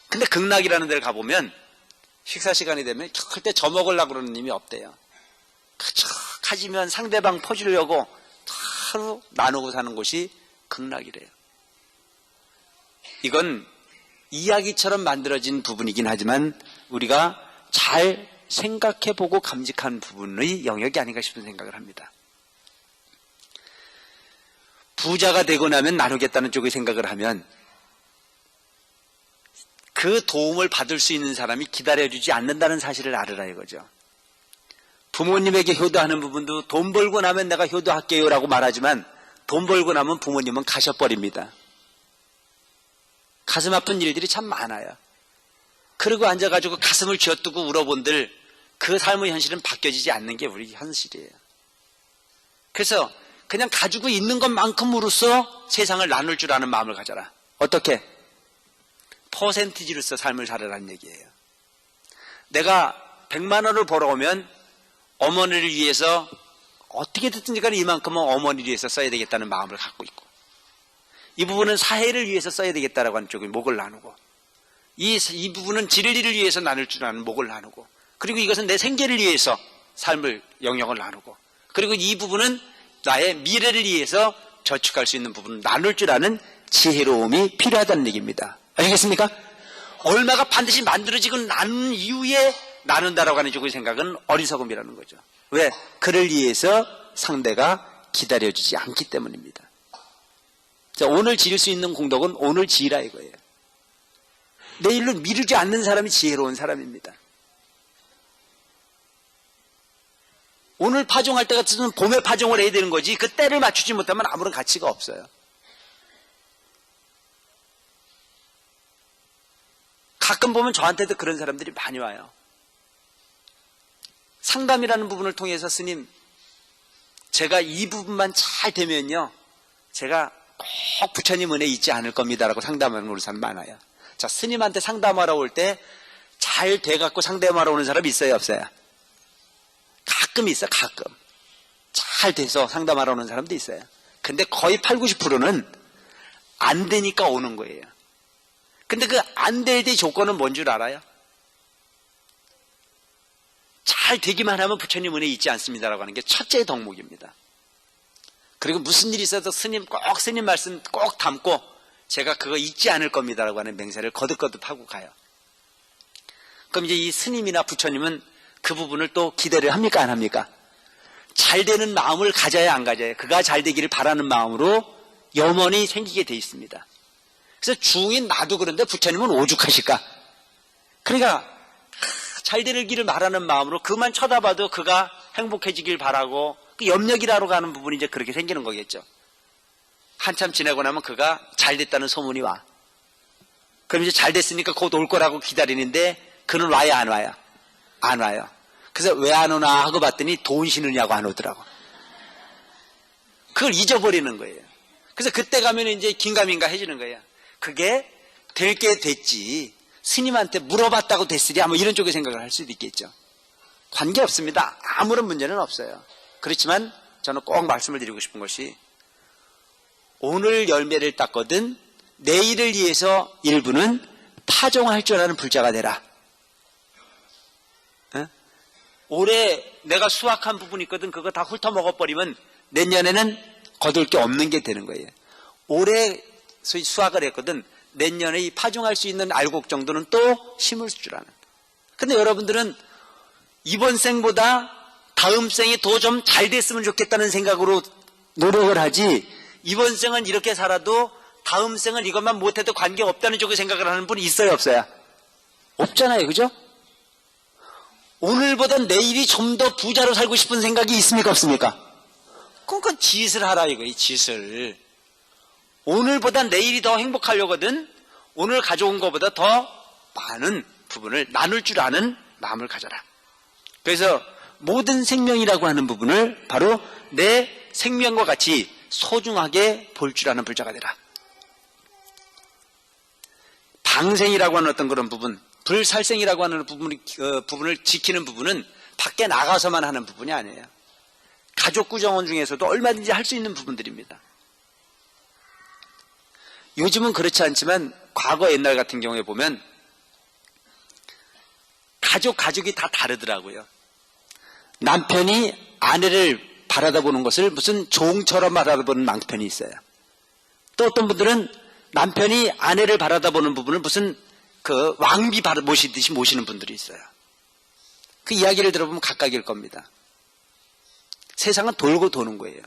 근데 극락이라는 데를 가보면 식사 시간이 되면 절대 저 먹으려고 그러는 놈이 없대요. 그저 가지면 상대방 퍼주려고 서로 나누고 사는 곳이 극락이래요. 이건 이야기처럼 만들어진 부분이긴 하지만 우리가 잘 생각해보고 감직한 부분의 영역이 아닌가 싶은 생각을 합니다. 부자가 되고 나면 나누겠다는 쪽의 생각을 하면 그 도움을 받을 수 있는 사람이 기다려주지 않는다는 사실을 알으라 이거죠. 부모님에게 효도하는 부분도 돈 벌고 나면 내가 효도할게요 라고 말하지만 돈 벌고 나면 부모님은 가셔버립니다. 가슴 아픈 일들이 참 많아요. 그러고 앉아가지고 가슴을 쥐어뜨고 울어본들 그 삶의 현실은 바뀌어지지 않는 게 우리 현실이에요. 그래서 그냥 가지고 있는 것만큼으로써 세상을 나눌 줄 아는 마음을 가져라. 어떻게? 퍼센티지로서 삶을 살아라는 얘기예요. 내가 100만 원을 벌어오면 어머니를 위해서 어떻게 됐든지 간에 이만큼은 어머니를 위해서 써야 되겠다는 마음을 갖고 있고, 이 부분은 사회를 위해서 써야 되겠다라고 하는 쪽에 목을 나누고, 이 부분은 진리를 위해서 나눌 줄 아는 목을 나누고, 그리고 이것은 내 생계를 위해서 삶을 영역을 나누고, 그리고 이 부분은 나의 미래를 위해서 저축할 수 있는 부분을 나눌 줄 아는 지혜로움이 필요하다는 얘기입니다. 아시겠습니까? 얼마가 반드시 만들어지고 나눈 이후에 나눈다라고 하는 쪽의 생각은 어리석음이라는 거죠. 왜? 그를 위해서 상대가 기다려주지 않기 때문입니다. 자, 오늘 지을 수 있는 공덕은 오늘 지으라 이거예요. 내일로 미루지 않는 사람이 지혜로운 사람입니다. 오늘 파종할 때 같으면 봄에 파종을 해야 되는 거지, 그 때를 맞추지 못하면 아무런 가치가 없어요. 가끔 보면 저한테도 그런 사람들이 많이 와요. 상담이라는 부분을 통해서 스님, 제가 이 부분만 잘 되면요, 제가 꼭 부처님 은혜 잊지 않을 겁니다 라고 상담하는 우리 사람 많아요. 자, 스님한테 상담하러 올 때 잘 돼갖고 상담하러 오는 사람 있어요, 없어요? 가끔 있어, 가끔. 잘 돼서 상담하러 오는 사람도 있어요. 근데 거의 80, 90%는 안 되니까 오는 거예요. 근데 그 안 될 때 조건은 뭔 줄 알아요? 잘 되기만 하면 부처님 은혜 잊지 않습니다라고 하는 게 첫째 덕목입니다. 그리고 무슨 일이 있어도 스님 말씀 꼭 담고 제가 그거 잊지 않을 겁니다라고 하는 맹세를 거듭거듭 하고 가요. 그럼 이제 이 스님이나 부처님은 그 부분을 또 기대를 합니까, 안 합니까? 잘 되는 마음을 가져야 안 가져야, 그가 잘 되기를 바라는 마음으로 염원이 생기게 돼 있습니다. 그래서 중인 나도 그런데 부처님은 오죽하실까? 그러니까 잘 되기를 바라는 마음으로 그만 쳐다봐도 그가 행복해지길 바라고, 그 염려기라로 가는 부분이 이제 그렇게 생기는 거겠죠. 한참 지내고 나면 그가 잘 됐다는 소문이 와. 그럼 이제 잘 됐으니까 곧 올 거라고 기다리는데 그는 와요, 안 와요? 안 와요. 그래서 왜 안 오나 하고 봤더니 돈 신으냐고 안 오더라고. 그걸 잊어버리는 거예요. 그래서 그때 가면 이제 긴가민가 해지는 거예요. 그게 될 게 됐지. 스님한테 물어봤다고 됐으랴 뭐 이런 쪽의 생각을 할 수도 있겠죠. 관계없습니다. 아무런 문제는 없어요. 그렇지만 저는 꼭 말씀을 드리고 싶은 것이 오늘 열매를 땄거든 내일을 위해서 일부는 파종할 줄 아는 불자가 되라. 어? 올해 내가 수확한 부분이 있거든 그거 다 훑어먹어버리면 내년에는 거둘 게 없는 게 되는 거예요. 올해 소위 수확을 했거든 내년에 이 파종할 수 있는 알곡 정도는 또 심을 줄 아는. 근데 여러분들은 이번 생보다 다음 생이 더 좀 잘 됐으면 좋겠다는 생각으로 노력을 하지 이번 생은 이렇게 살아도 다음 생은 이것만 못해도 관계없다는 쪽에 생각을 하는 분이 있어요, 없어요? 없잖아요, 그죠? 오늘보다 내일이 좀 더 부자로 살고 싶은 생각이 있습니까, 없습니까? 그러니까 짓을 하라 이거예요, 짓을. 오늘보다 내일이 더 행복하려거든 오늘 가져온 것보다 더 많은 부분을 나눌 줄 아는 마음을 가져라. 그래서 모든 생명이라고 하는 부분을 바로 내 생명과 같이 소중하게 볼 줄 아는 불자가 되라. 방생이라고 하는 어떤 그런 부분, 불살생이라고 하는 부분을 지키는 부분은 밖에 나가서만 하는 부분이 아니에요. 가족 구정원 중에서도 얼마든지 할 수 있는 부분들입니다. 요즘은 그렇지 않지만 과거 옛날 같은 경우에 보면 가족이 다 다르더라고요. 남편이 아내를 바라다보는 것을 무슨 종처럼 바라다보는 남편이 있어요. 또 어떤 분들은 남편이 아내를 바라다보는 부분을 무슨 그 왕비 모시듯이 모시는 분들이 있어요. 그 이야기를 들어보면 각각일 겁니다. 세상은 돌고 도는 거예요.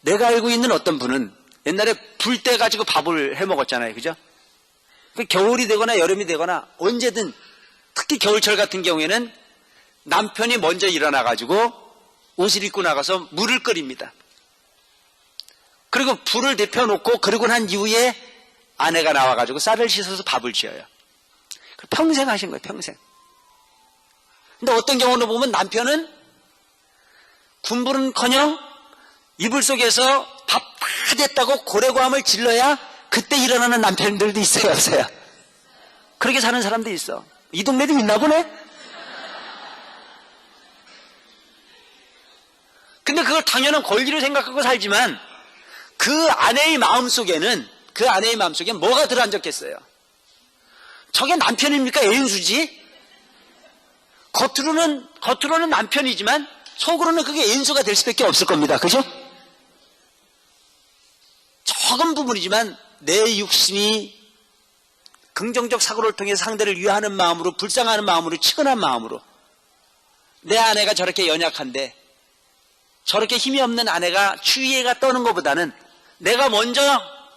내가 알고 있는 어떤 분은 옛날에 불 때 가지고 밥을 해 먹었잖아요, 그죠? 그 겨울이 되거나 여름이 되거나 언제든 특히 겨울철 같은 경우에는 남편이 먼저 일어나 가지고 옷을 입고 나가서 물을 끓입니다. 그리고 불을 데펴놓고 그러고 난 이후에 아내가 나와 가지고 쌀을 씻어서 밥을 지어요. 평생 하신 거예요, 평생. 근데 어떤 경우는 보면 남편은 군부는커녕 이불 속에서 밥 다 됐다고 고래고함을 질러야 그때 일어나는 남편들도 있어요, 없어요? 그렇게 사는 사람도 있어. 이 동네도 있나 보네? 근데 그걸 당연한 권리로 생각하고 살지만 그 아내의 마음속에는 뭐가 들어앉았겠어요? 저게 남편입니까? 애인수지? 겉으로는 남편이지만 속으로는 그게 애인수가 될 수밖에 없을 겁니다. 그죠? 적은 부분이지만 내 육심이 긍정적 사고를 통해서 상대를 위하는 마음으로, 불쌍하는 마음으로, 치근한 마음으로 내 아내가 저렇게 연약한데 저렇게 힘이 없는 아내가 추위에가 떠는 것보다는 내가 먼저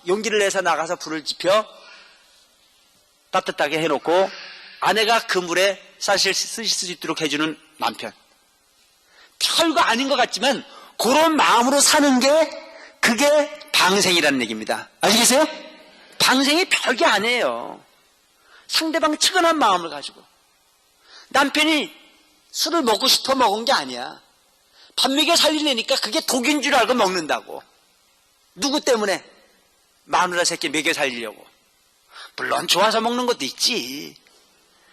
용기를 내서 나가서 불을 지펴 따뜻하게 해놓고 아내가 그 물에 쌀을 쓰실 수 있도록 해주는 남편. 별거 아닌 것 같지만 그런 마음으로 사는 게 그게 방생이라는 얘기입니다. 아시겠어요? 방생이 별게 아니에요. 상대방 측은한 마음을 가지고 남편이 술을 먹고 싶어 먹은 게 아니야. 밥 먹여 살리려니까 그게 독인 줄 알고 먹는다고. 누구 때문에? 마누라 새끼 먹여 살리려고. 물론 좋아서 먹는 것도 있지.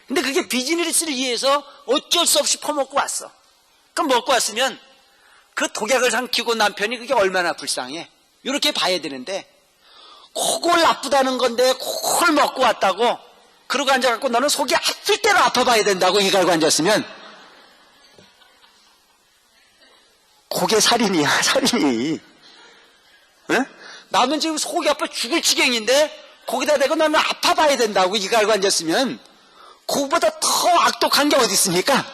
근데 그게 비즈니스를 위해서 어쩔 수 없이 퍼먹고 왔어. 그럼 먹고 왔으면 그 독약을 삼키고 남편이 그게 얼마나 불쌍해. 이렇게 봐야 되는데 그걸 나쁘다는 건데 그걸 먹고 왔다고 그러고 앉아갖고 너는 속이 아플 대로 아파봐야 된다고 이 갈고 앉았으면 그게 살인이야, 살인이. 응? 나는 지금 속이 아파 죽을 지경인데 거기다 대고 너는 아파봐야 된다고 이 갈고 앉았으면 그거보다 더 악독한 게 어디 있습니까?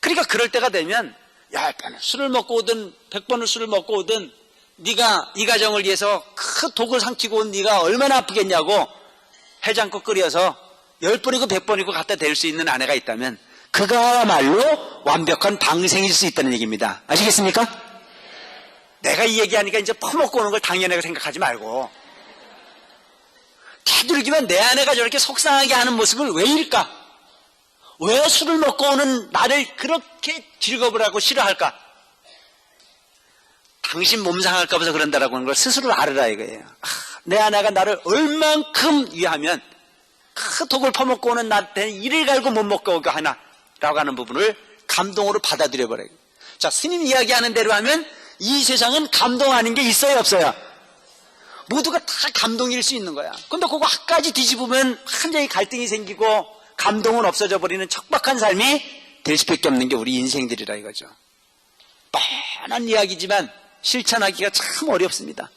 그러니까 그럴 때가 되면 10번을 술을 먹고 오든 100번을 술을 먹고 오든 네가 이 가정을 위해서 큰 독을 삼키고 온 네가 얼마나 아프겠냐고 해장국 끓여서 10번이고 100번이고 갖다 댈 수 있는 아내가 있다면 그거야말로 완벽한 방생일 수 있다는 얘기입니다. 아시겠습니까? 내가 이 얘기하니까 이제 퍼먹고 오는 걸 당연하게 생각하지 말고 되도록이면 내 아내가 저렇게 속상하게 하는 모습을 왜일까? 왜 술을 먹고 오는 나를 그렇게 즐거움을 하고 싫어할까? 당신 몸 상할까 봐서 그런다라고 하는 걸 스스로 알으라 이거예요. 내 아내가 나를 얼만큼 위하면 그 독을 퍼먹고 오는 나한테 이를 갈고 못 먹고 오게 하나 라고 하는 부분을 감동으로 받아들여 버려요. 자, 스님 이야기하는 대로 하면 이 세상은 감동 아닌 게 있어요 없어요? 모두가 다 감동일 수 있는 거야. 근데 그거 한까지 뒤집으면 완전히 갈등이 생기고 감동은 없어져 버리는 척박한 삶이 될 수밖에 없는 게 우리 인생들이라 이거죠. 뻔한 이야기지만 실천하기가 참 어렵습니다.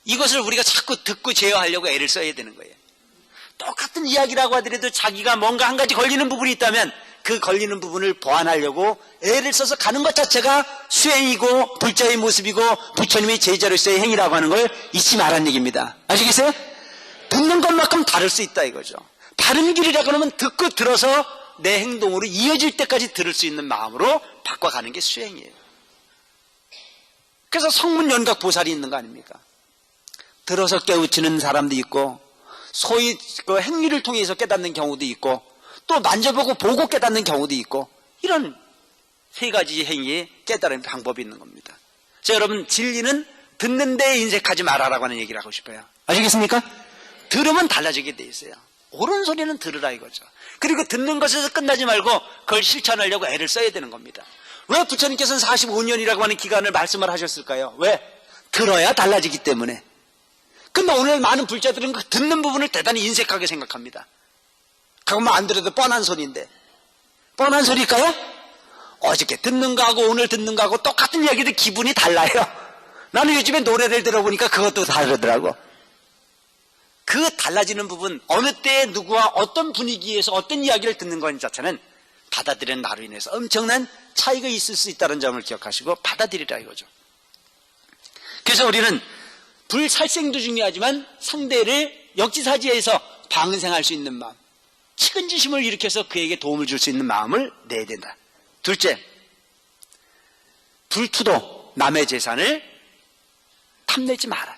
이것을 우리가 자꾸 듣고 제어하려고 애를 써야 되는 거예요. 똑같은 이야기라고 하더라도 자기가 뭔가 한 가지 걸리는 부분이 있다면 그 걸리는 부분을 보완하려고 애를 써서 가는 것 자체가 수행이고 불자의 모습이고 부처님의 제자로서의 행위라고 하는 걸 잊지 말라는 얘기입니다. 아시겠어요? 듣는 것만큼 다를 수 있다 이거죠. 다른 길이라고 하면 듣고 들어서 내 행동으로 이어질 때까지 들을 수 있는 마음으로 바꿔가는 게 수행이에요. 그래서 성문연각 보살이 있는 거 아닙니까? 들어서 깨우치는 사람도 있고 소위 그 행위를 통해서 깨닫는 경우도 있고 또 만져보고 보고 깨닫는 경우도 있고 이런 세 가지 행위에 깨달은 방법이 있는 겁니다. 자, 여러분 진리는 듣는 데 인색하지 말아라고 하는 얘기를 하고 싶어요. 아시겠습니까? 들으면 달라지게 돼 있어요. 옳은 소리는 들으라 이거죠. 그리고 듣는 것에서 끝나지 말고 그걸 실천하려고 애를 써야 되는 겁니다. 왜 부처님께서는 45년이라고 하는 기간을 말씀을 하셨을까요? 왜? 들어야 달라지기 때문에. 근데 오늘 많은 불자들은 그 듣는 부분을 대단히 인색하게 생각합니다. 그것만 안 들어도 뻔한 소리인데. 뻔한 소리일까요? 어저께 듣는 거하고 오늘 듣는 거하고 똑같은 이야기도 기분이 달라요. 나는 요즘에 노래를 들어보니까 그것도 다르더라고. 그 달라지는 부분, 어느 때 누구와 어떤 분위기에서 어떤 이야기를 듣는 것 자체는 받아들이는 나로 인해서 엄청난 차이가 있을 수 있다는 점을 기억하시고 받아들이라 이거죠. 그래서 우리는 불살생도 중요하지만 상대를 역지사지해서 방생할 수 있는 마음, 측은지심을 일으켜서 그에게 도움을 줄 수 있는 마음을 내야 된다. 둘째, 불투도, 남의 재산을 탐내지 마라.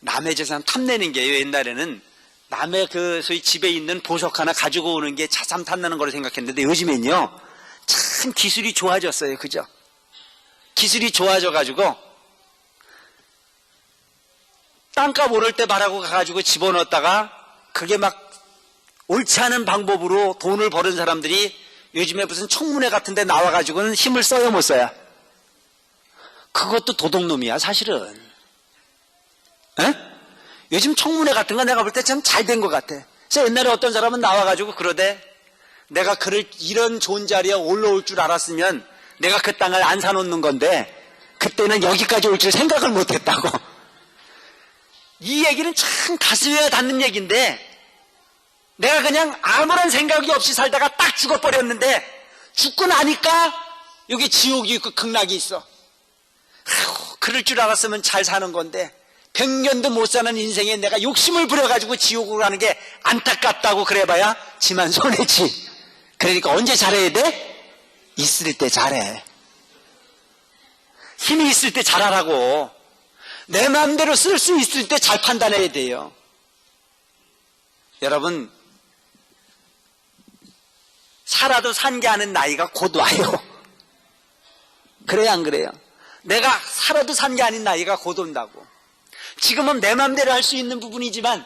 남의 재산 탐내는 게 옛날에는 남의 그 소위 집에 있는 보석 하나 가지고 오는 게 차삼 탐내는 거로 생각했는데 요즘엔요 참 기술이 좋아졌어요. 그죠? 기술이 좋아져 가지고 땅값 오를 때 말하고 가가지고 집어넣었다가 그게 막 옳지 않은 방법으로 돈을 버는 사람들이 요즘에 무슨 청문회 같은 데 나와가지고는 힘을 써요 못 써요? 그것도 도둑놈이야 사실은. 에? 요즘 청문회 같은 거 내가 볼 때 참 잘 된 것 같아. 그래서 옛날에 어떤 사람은 나와가지고 그러대, 내가 그를 이런 좋은 자리에 올라올 줄 알았으면 내가 그 땅을 안 사놓는 건데 그때는 여기까지 올 줄 생각을 못했다고. 이 얘기는 참 가슴에 닿는 얘기인데 내가 그냥 아무런 생각이 없이 살다가 딱 죽어버렸는데 죽고 나니까 여기 지옥이 있고 극락이 있어. 아휴, 그럴 줄 알았으면 잘 사는 건데 100년도 못 사는 인생에 내가 욕심을 부려가지고 지옥으로 가는 게 안타깝다고 그래봐야 지만 손해지. 그러니까 언제 잘해야 돼? 있을 때 잘해. 힘이 있을 때 잘하라고. 내 마음대로 쓸 수 있을 때 잘 판단해야 돼요. 여러분, 살아도 산 게 아는 나이가 곧 와요. 그래요 안 그래요? 내가 살아도 산 게 아닌 나이가 곧 온다고. 지금은 내 마음대로 할 수 있는 부분이지만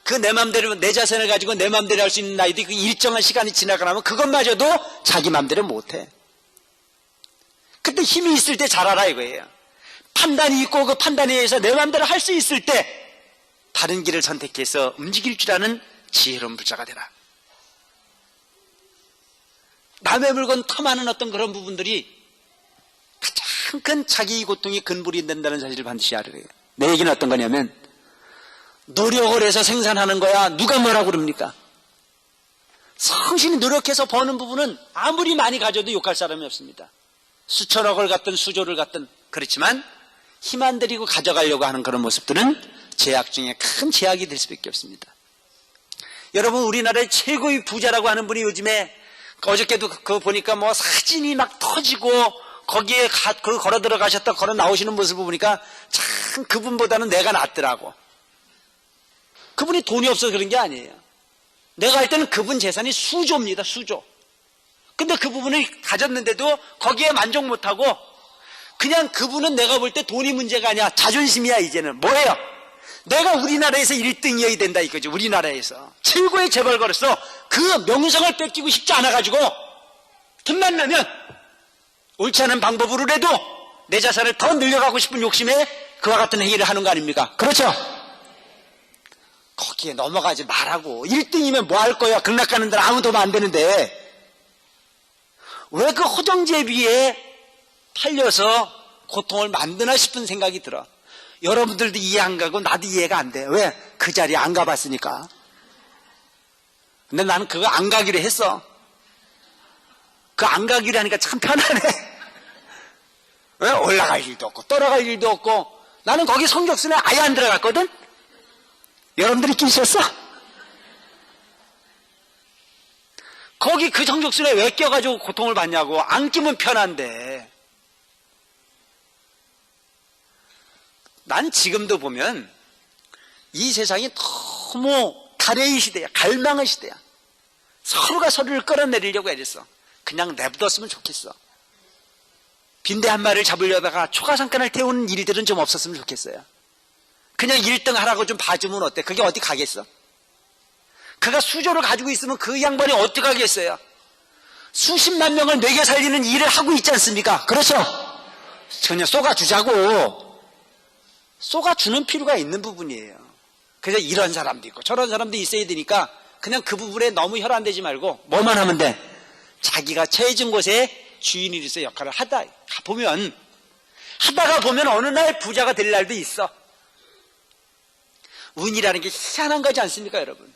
그 내 마음대로 내 자신을 가지고 내 마음대로 할 수 있는 나이도 그 일정한 시간이 지나가면 그것마저도 자기 마음대로 못해. 그때 힘이 있을 때 잘하라 이거예요. 판단이 있고 그 판단에 의해서 내 마음대로 할 수 있을 때 다른 길을 선택해서 움직일 줄 아는 지혜로운 불자가 되라. 남의 물건 탐하는 어떤 그런 부분들이 가장 큰 자기 고통의 근본이 된다는 사실을 반드시 알아야 해요. 내 얘기는 어떤 거냐면 노력을 해서 생산하는 거야 누가 뭐라고 그럽니까? 성실히 노력해서 버는 부분은 아무리 많이 가져도 욕할 사람이 없습니다. 수천억을 갖든 수조를 갖든. 그렇지만 힘 안 들이고 가져가려고 하는 그런 모습들은 제약 중에 큰 제약이 될 수밖에 없습니다. 여러분, 우리나라의 최고의 부자라고 하는 분이 요즘에 어저께도 그거 보니까 뭐 사진이 막 터지고 거기에 걸어 들어가셨다 걸어 나오시는 모습을 보니까 참 그분보다는 내가 낫더라고. 그분이 돈이 없어서 그런 게 아니에요. 내가 할 때는 그분 재산이 수조입니다. 수조. 근데 그 부분을 가졌는데도 거기에 만족 못하고 그냥 그분은 내가 볼 때 돈이 문제가 아니야. 자존심이야. 이제는 뭐예요? 내가 우리나라에서 1등이어야 된다 이거지. 우리나라에서 최고의 재벌가로서 그 명성을 뺏기고 싶지 않아가지고 틈만 나면 옳지 않은 방법으로라도 내 자산을 더 늘려가고 싶은 욕심에 그와 같은 행위를 하는 거 아닙니까? 그렇죠? 거기에 넘어가지 말라고. 1등이면 뭐 할 거야? 극락 가는 데는 아무도 안 되는데 왜 그 호정제비에 팔려서 고통을 만드나 싶은 생각이 들어. 여러분들도 이해 안 가고 나도 이해가 안 돼. 왜? 그 자리에 안 가봤으니까. 근데 나는 그거 안 가기로 했어. 그 안 가기로 하니까 참 편하네. 왜? 올라갈 일도 없고 떨어갈 일도 없고. 나는 거기 성적순에 아예 안 들어갔거든. 여러분들이 끼셨어? 거기 그 성적순에 왜 껴가지고 고통을 받냐고. 안 끼면 편한데. 난 지금도 보면 이 세상이 너무 가래의 시대야. 갈망의 시대야. 서로가 서로를 끌어내리려고 애랬어. 그냥 내버렸으면 좋겠어. 빈대 한 마리를 잡으려다가 초가상간을 태우는 일들은 좀 없었으면 좋겠어요. 그냥 1등 하라고 좀 봐주면 어때? 그게 어디 가겠어? 그가 수조를 가지고 있으면 그 양반이 어디 가겠어요? 수십만 명을 먹여 살리는 일을 하고 있지 않습니까? 그렇죠? 그냥 쏘가주자고. 쏘가주는 필요가 있는 부분이에요. 그래서 이런 사람도 있고 저런 사람도 있어야 되니까 그냥 그 부분에 너무 혈안되지 말고 뭐만 하면 돼? 자기가 처해진 곳에 주인으로서 역할을 하다가 보면 어느 날 부자가 될 날도 있어. 운이라는 게 희한한 거지 않습니까, 여러분?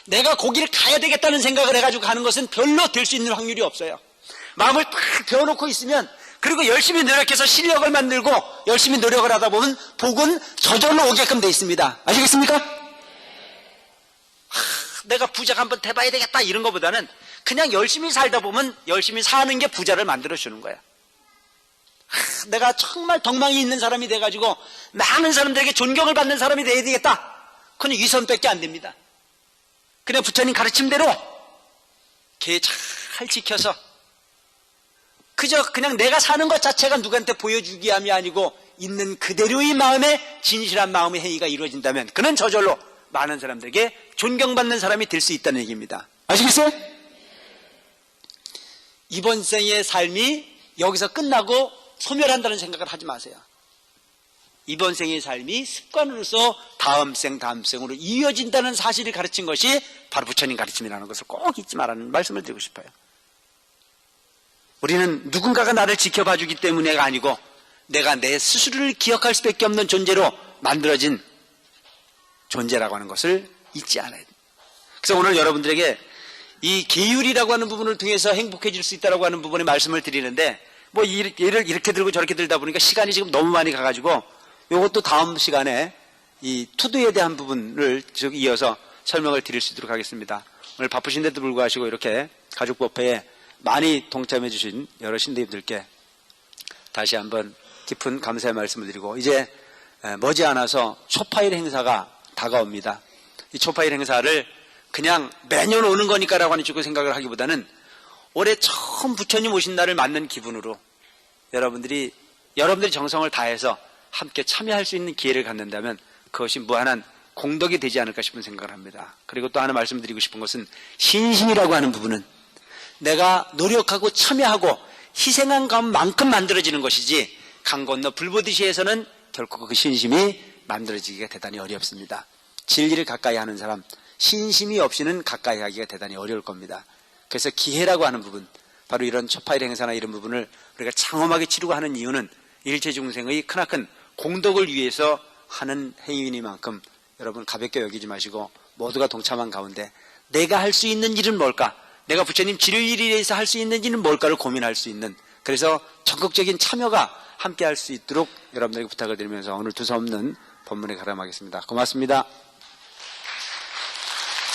내가 거기를 가야 되겠다는 생각을 해가지고 가는 것은 별로 될 수 있는 확률이 없어요. 마음을 탁 배워놓고 있으면, 그리고 열심히 노력해서 실력을 만들고 열심히 노력을 하다 보면 복은 저절로 오게끔 돼 있습니다. 아시겠습니까? 내가 부자가 한번 돼봐야 되겠다 이런 것보다는 그냥 열심히 살다 보면 열심히 사는 게 부자를 만들어주는 거야. 내가 정말 덕망이 있는 사람이 돼가지고 많은 사람들에게 존경을 받는 사람이 돼야 되겠다. 그건 위선밖에 안 됩니다. 그냥 부처님 가르침대로 걔 잘 지켜서 그저 그냥 내가 사는 것 자체가 누구한테 보여주기 위함이 아니고 있는 그대로의 마음에 진실한 마음의 행위가 이루어진다면 그는 저절로 많은 사람들에게 존경받는 사람이 될 수 있다는 얘기입니다. 아시겠어요? 이번 생의 삶이 여기서 끝나고 소멸한다는 생각을 하지 마세요. 이번 생의 삶이 습관으로서 다음 생으로 이어진다는 사실을 가르친 것이 바로 부처님 가르침이라는 것을 꼭 잊지 말라는 말씀을 드리고 싶어요. 우리는 누군가가 나를 지켜봐 주기 때문에가 아니고 내가 내 스스로를 기억할 수밖에 없는 존재로 만들어진 존재라고 하는 것을 잊지 않아야 됩니다. 그래서 오늘 여러분들에게 이 계율이라고 하는 부분을 통해서 행복해질 수 있다고 하는 부분에 말씀을 드리는데 뭐 얘를 이렇게 들고 저렇게 들다 보니까 시간이 지금 너무 많이 가가지고 이것도 다음 시간에 이 투두에 대한 부분을 쭉 이어서 설명을 드릴 수 있도록 하겠습니다. 오늘 바쁘신데도 불구하고 이렇게 가족법회에 많이 동참해 주신 여러 신도님들께 다시 한번 깊은 감사의 말씀을 드리고 이제 머지않아서 초파일 행사가 다가옵니다. 이 초파일 행사를 그냥 매년 오는 거니까라고 하는 식으로 생각을 하기보다는 올해 처음 부처님 오신 날을 맞는 기분으로 여러분들이 정성을 다해서 함께 참여할 수 있는 기회를 갖는다면 그것이 무한한 공덕이 되지 않을까 싶은 생각을 합니다. 그리고 또 하나 말씀드리고 싶은 것은 신심이라고 하는 부분은 내가 노력하고 참여하고 희생한 것만큼 만들어지는 것이지 강 건너 불 보듯이 해서는 결코 그 신심이 만들어지기가 대단히 어렵습니다. 진리를 가까이 하는 사람 신심이 없이는 가까이 하기가 대단히 어려울 겁니다. 그래서 기회라고 하는 부분 바로 이런 초파일 행사나 이런 부분을 우리가 장엄하게 치르고 하는 이유는 일체 중생의 크나큰 공덕을 위해서 하는 행위니만큼 여러분 가볍게 여기지 마시고 모두가 동참한 가운데 내가 할 수 있는 일은 뭘까? 내가 부처님 지를 위해서 할 수 있는 일은 뭘까를 고민할 수 있는 그래서 적극적인 참여가 함께 할 수 있도록 여러분들에게 부탁을 드리면서 오늘 두서없는 법문에 가름하겠습니다. 고맙습니다.